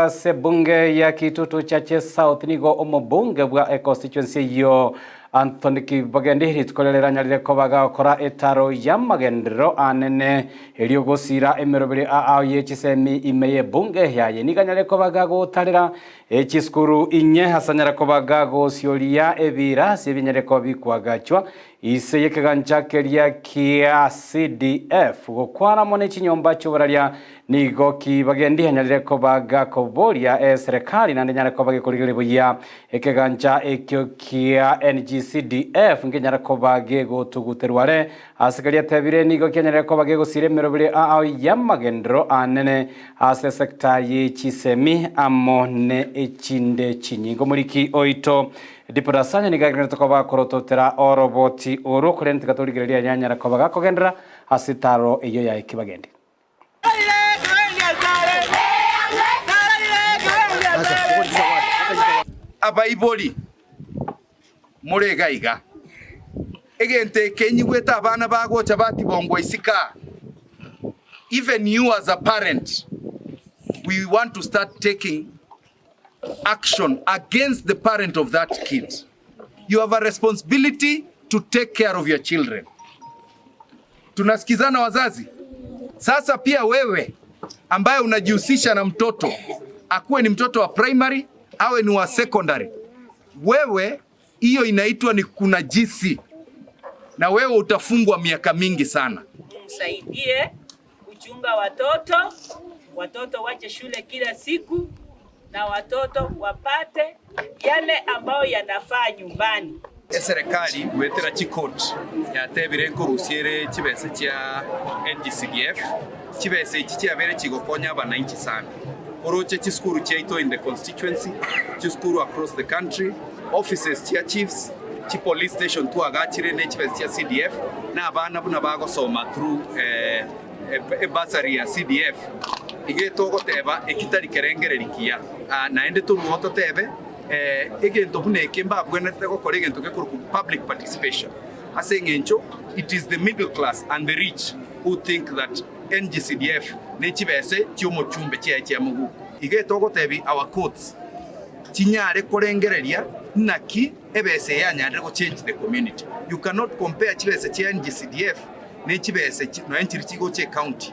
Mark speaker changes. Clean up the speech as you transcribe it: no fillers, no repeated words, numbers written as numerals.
Speaker 1: Se bunge ya Kitutu Chache South nigo omubunge bwa constituency yo Anthony Kibagendi ritkolera nyarire kobaga kora etaro yamagendero anene eliogosira emerobere aye chisemi imeye bunge yaye niganyare kobaga gotarira echiskuru inye hasanyara kobaga go siolia ebira sebinyare kobikwagachwa ise yekegancha keria kia CDF gokwana mone chinyomba cyobararia nigo Kibagendi hanyarire kobaga koboria serikali nande nyare kobaga kurigereboya ekegancha ekyo kia NGCDF ngenyara kobage go tuguterware asikaria tabire nigo kenyara kobage go siremerobere yamagendro anene ase sekta ye chisemi amone echinde chinyingo muliki oito dipodasanya nigagnera tokoba korototera oroboti oro kurente katoligereria nyanyara kobaga kogendra asitaro iyo ya Kibagendi
Speaker 2: abaiboli muregaiga egente kenyigweta abana bagocha batibongwa isika. Even you as a parent, we want to start taking action against the parent of that kid. You have a responsibility to take care of your children. Tunasikizana wazazi? Sasa pia wewe ambaye unajihusisha na mtoto, akuwe ni mtoto wa primary awe ni wa secondary, wewe hiyo inaitwa ni kunajisi, na wewe utafungwa miaka mingi sana.
Speaker 3: Msaidie kuchunga watoto wache shule kila siku, na watoto wapate yale ambayo yanafaa nyumbani.
Speaker 2: Serikali wetera chikoti yatebire kurusiere chibese cha NGCDF, chibese chiabere chigokonya abananchi sana. Oroche chiskuru cheito in the constituency, chiskuru across the country, offices chia chiefs, chi police station tu agachire ne chibese cha CDF na abana buna bagosoma through bursary ya CDF. Igeto goteba ekitari kerengererikia naende turuoto tebe egento buneke mbabwenete gokora egento gekuru public participation. Asengencho, it is the middle class and the rich who think that NGCDF ne chibese chiomo chumbe chia mugu. Igeto gotebi our courts chinyare korengereria naki ebese yanyare go change the community. You cannot compare chibese chia NGCDF ne chibese no enchiri chigo che county.